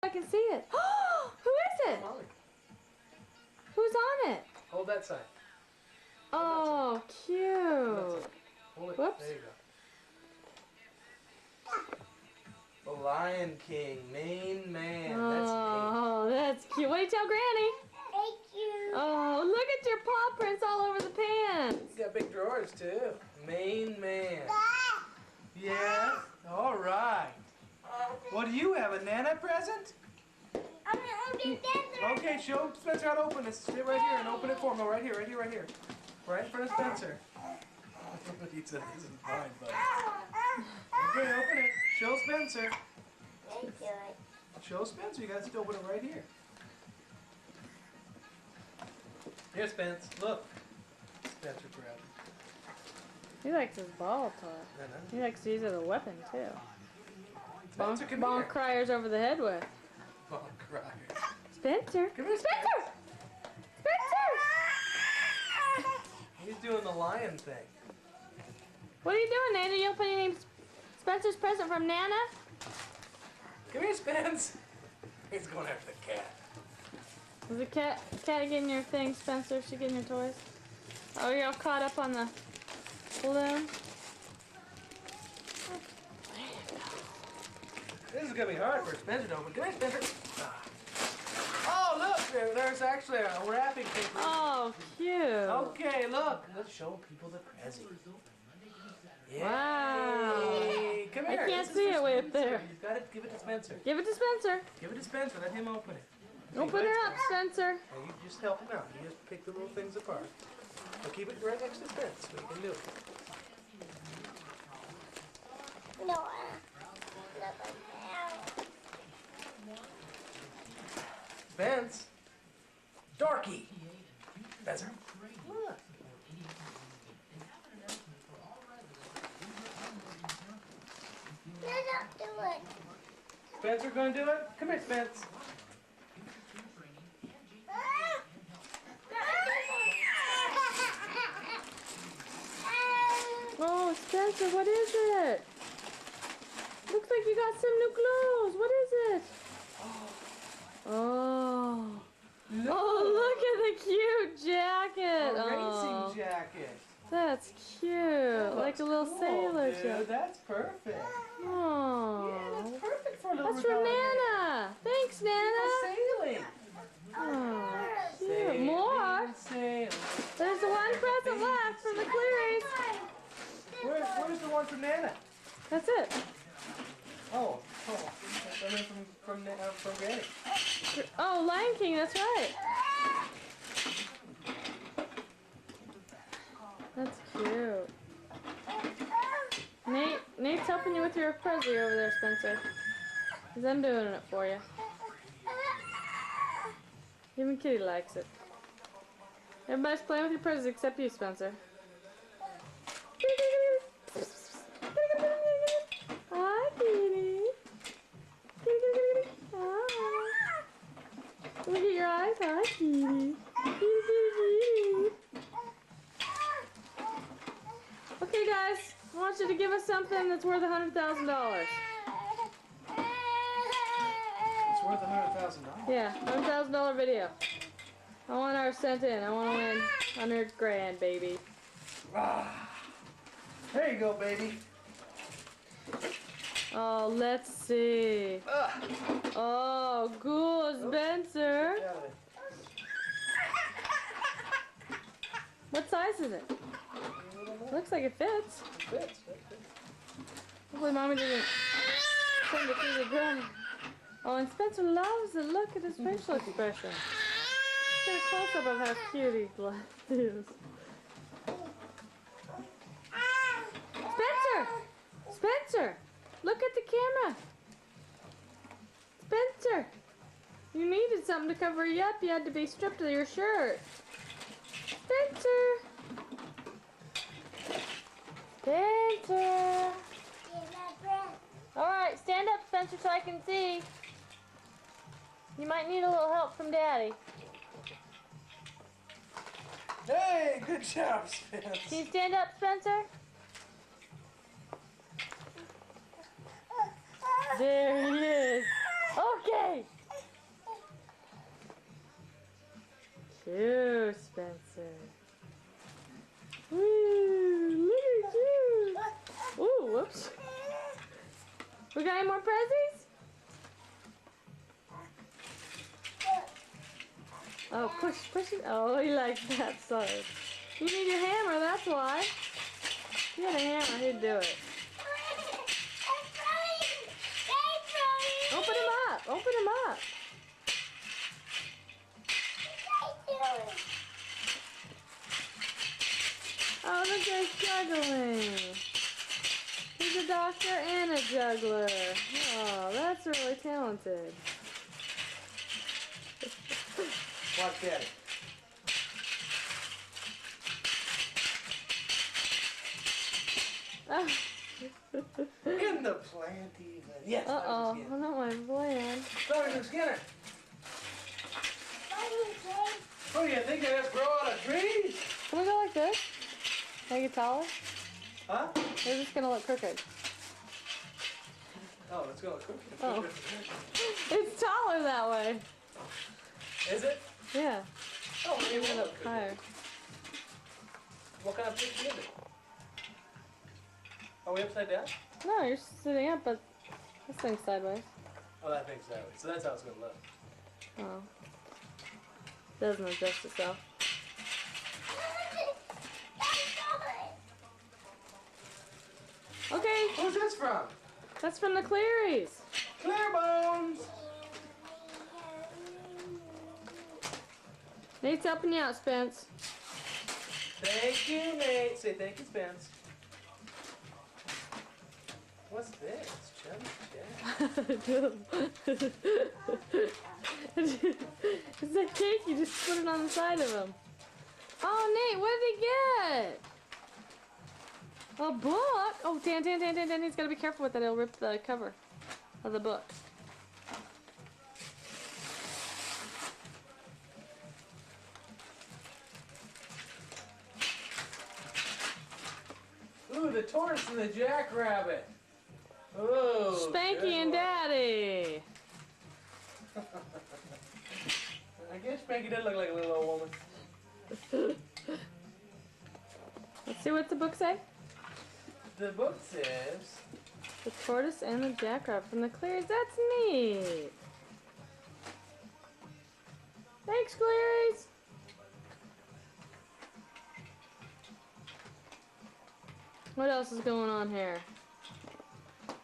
I can see it. Who is it? Molly. Who's on it? Hold that side. Oh, cute. Hold it. Whoops. There you go. The Lion King, main man. Oh, that's cute. What do you tell Granny? Thank you. Oh, look at your paw prints all over the pants. He's got big drawers too. Main man. Yeah. All right. What do you have? A Nana present? I'm gonna open this. Okay, show Spencer how to open this. Sit right here and open it for him. Right here, right here, right here. Right in front of Spencer. He said, "This is mine, buddy." Okay, open it. Show Spencer. Thank you. Show Spencer. You got to open it right here. Here, Spence. Look. Spencer grabbed it. He likes his ball toy. Nana. He likes to use it as a weapon, too. Spencer, come Bonk here. criers over the head with. Oh, cry. Spencer. Come here, Spencer. Spencer. He's doing the lion thing. What are you doing, Nana? You opening Spencer's present from Nana? Come here, Spence. He's going after the cat. Is the cat getting your thing, Spencer? She getting your toys? Oh, you're all caught up on the balloon? This is going to be hard for Spencer to open. Come here, Spencer. Oh, look. There's actually a wrapping paper. Oh, cute. Okay, look. Let's show people the present. Yay. Wow. Come I here. can't This is see for it way up Spencer. there. You've got to give it to Spencer. Give it to Spencer. Give it to Spencer. Let him open it. Open it up, Spencer. And you just help him out. You just pick the little things apart. So keep it right next to Spence so you can do it. No. Spence. Darky. Spencer. Look. Don't do it. Spencer going to do it? Come here, Spence. Oh, Spencer, what is it? Looks like you got some new clothes. What is it? Oh. Oh, look at the cute jacket. A Oh, racing jacket. that's cute. That Like a looks little cool, sailor dude. jacket. That's perfect. Yeah, Oh. that's perfect for a little That's from rebellion. Nana. Thanks, Nana. Sailing. Oh, cute. Sailing, More. sailing. There's one present left from the clearance. Where's the one from Nana? That's it. Oh. I mean from Granny. Oh, Lion King, that's right. That's cute. Nate's helping you with your Prezi over there, Spencer. He's undoing it for you. Even Kitty likes it. Everybody's playing with your Prezi except you, Spencer. Hi, Kitty. Hi. Look at your eyes. Hi, Kitty. Okay, guys. I want you to give us something that's worth $100,000. It's worth $100,000. Yeah, $100,000 video. I want ours sent in. I want to win 100 grand, baby. There you go, baby. Oh, let's see. Oh, cool, Spencer. Get out of it. What size is it? Looks like it fits. Fits. Hopefully Mommy didn't send it through the dryer. Oh, and Spencer loves it. Look at his facial expression. Get a close-up of how cute he is. Spencer! Spencer! Look at the camera! Spencer! You needed something to cover you up. You had to be stripped of your shirt. Spencer! Spencer! Alright, stand up, Spencer, so I can see. You might need a little help from Daddy. Hey, good job, Spence. Can you stand up, Spencer? There he is. Okay. Cute, Spencer. Woo, look at you. Ooh, whoops. We got any more prezzies? Oh, push it. Oh, he likes that side. You need your hammer, that's why. If you had a hammer, he'd do it. Open him up. Open him up. Oh, look, he's juggling. He's a doctor and a juggler. Oh, that's really talented. Watch Daddy. Oh. In the plant even. Yes, Uh-oh, Skinner. I don't want to land. Sergeant Skinner. Oh, you think they just grow out of trees? Can we go like this? Make it taller? Huh? They're just gonna look crooked. Oh, let's go. Quick. Oh. It's taller that way. Is it? Yeah. Oh, maybe Make it we'll up higher. What kind of picture is it? Are we upside down? No, you're sitting up, but this thing's sideways. Oh, that thing's that way. So that's how it's gonna look. Oh. Doesn't adjust itself. Okay, Who's this from? that's from the Clearys. Clear Bones. Nate's helping you out, Spence. Thank you, Nate. Say thank you, Spence. What's this? Chubby Jack. It's a cake, you just put it on the side of him. Oh, Nate, what did he get? A book? Oh, Dan, he's got to be careful with that. He'll rip the cover of the book. Ooh, the tortoise and the jackrabbit. Oh. Spanky good and one. Daddy. I guess Spanky did look like a little old woman. Let's see what the book say. The book says. The tortoise and the jackrabbit from the Clearys. That's neat. Thanks, Clearys. What else is going on here?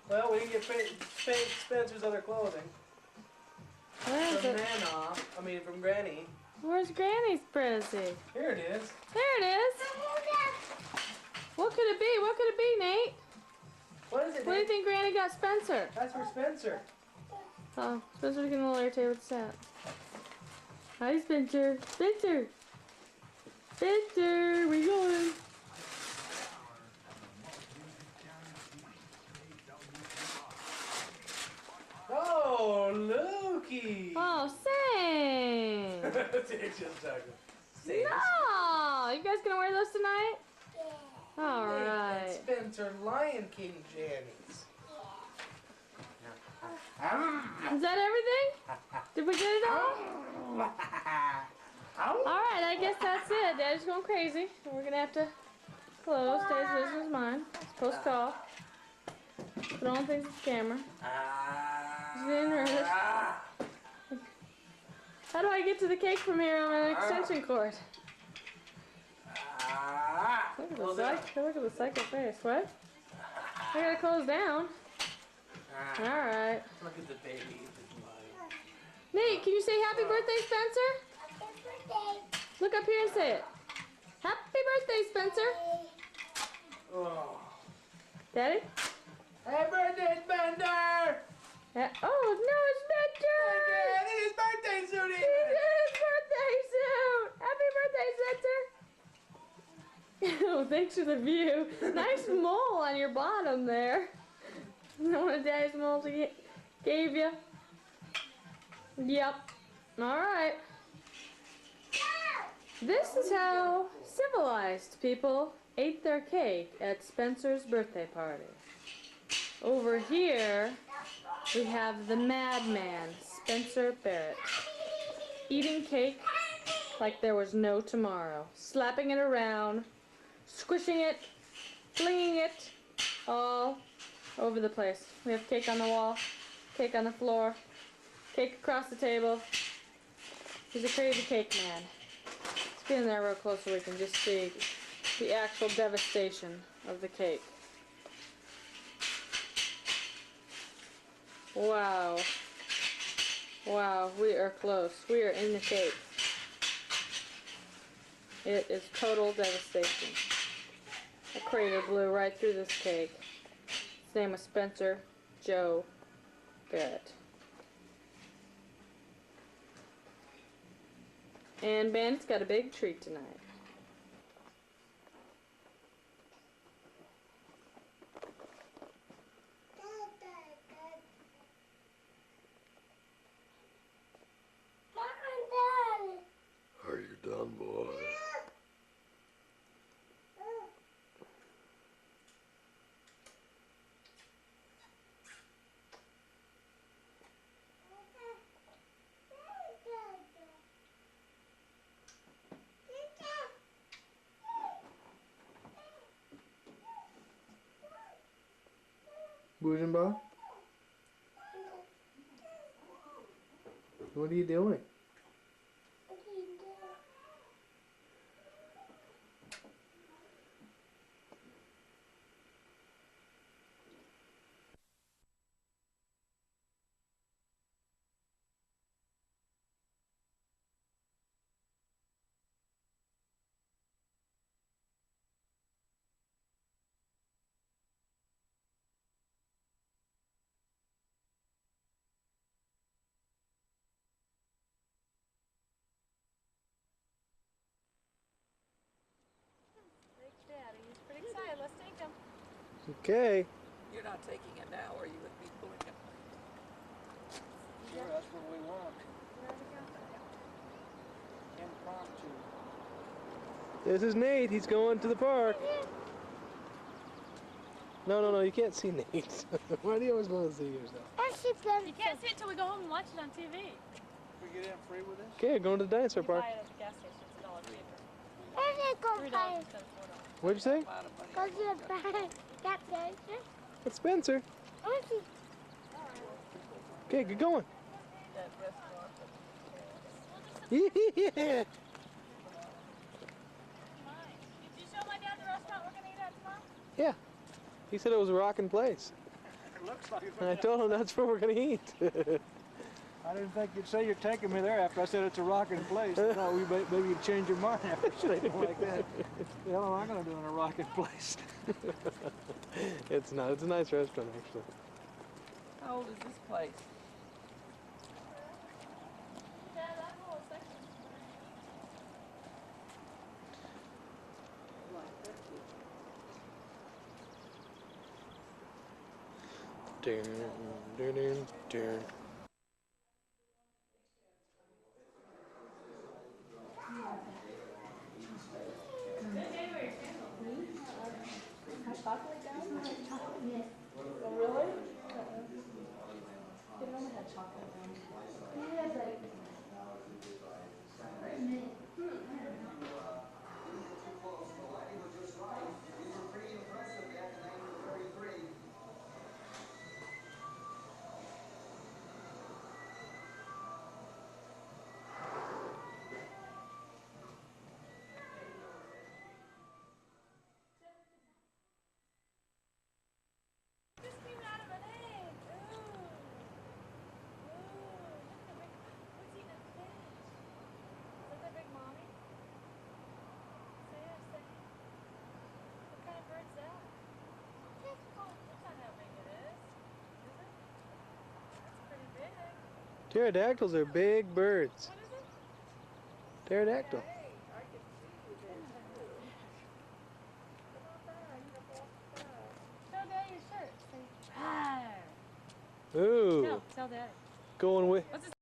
Well, we can get Spencer's other clothing. Where is From it? Nana. I mean, from Granny. Where's Granny's present? Here it is. There it is. What could it be? What could it be, Nate? What is it? What do you Nate? think Granny got Spencer? That's for Spencer. Oh, Spencer's getting a little irritated with that. Hi, Spencer. Spencer. Spencer, where you going? Oh, Lukey. Oh, same. It's just talking. Say No, you guys gonna wear those tonight? All this. right. Spencer Lion King jammies. Is that everything? Did we get it all? All right, I guess that's it. Daddy's going crazy. We're gonna have to close. Daddy's losing his mind. It's post call. Put on things with the camera. He's getting nervous. How do I get to the cake from here on an extension cord? Look at the psycho face. What? I gotta close down. All right. Look at the baby. Nate, can you say happy birthday, Spencer? Look up here and say it. Happy birthday, Spencer. Oh. Daddy? Happy birthday, Spencer! Yeah. Oh, no, it's Spencer! I think his birthday soon He's is. in his birthday suit! Happy birthday, Spencer! Oh, thanks for the view. Nice mole on your bottom there. Is that one of Daddy's moles he gave you? Yep. Alright. This is how civilized people ate their cake at Spencer's birthday party. Over here, we have the madman, Spencer Barrett, eating cake like there was no tomorrow, slapping it around, squishing it, flinging it all over the place. We have cake on the wall, cake on the floor, cake across the table. He's a crazy cake man. Let's get in there real close so we can just see the actual devastation of the cake. Wow. Wow, we are close. We are in the cake. It is total devastation. A crater blew right through this cake. His name was Spencer Joe Barrett. And Bandit's got a big treat tonight. Are you done, boy? Bougenbach? What are you doing? Daddy, he's pretty excited. Let's take him. Okay. You're not taking it now, or you would be pulling it. Sure, that's what we want. Impromptu. This is Nate. He's going to the park. No, you can't see Nate. Why do you always want to see yourself? You can't see it till we go home and watch it on TV. We get in free with this? Okay, going to the dinosaur You park. buy it at the gas station. It's $1 cheaper. $3 instead of $4. What'd you say? A lot of money. It's Spencer. Okay, get going. That restaurant. Yeah. Did you show my dad the restaurant we're going to eat at tomorrow? Yeah. He said it was a rockin' place. It looks like it. And I told him that's where we're gonna eat. I didn't think you'd say you're taking me there after I said it's a rocking place. I thought maybe you'd change your mind after something like that. The hell am I going to do in a rocking place? It's not. It's a nice restaurant, actually. How old is this place? Yeah, that whole section. Dun, dun, dun, dun. This came out of an egg. Ooh. Ooh. Look at the big. What's eating a fish? Is that the big mommy? Say it, say it. What kind of bird's that? That's not how big it is. Is it? That's pretty big. Pterodactyls are big birds. What is it? Pterodactyl. Tell Daddy your shirt. Say, "Rawr." Ooh. No, tell Daddy. Going with. What's his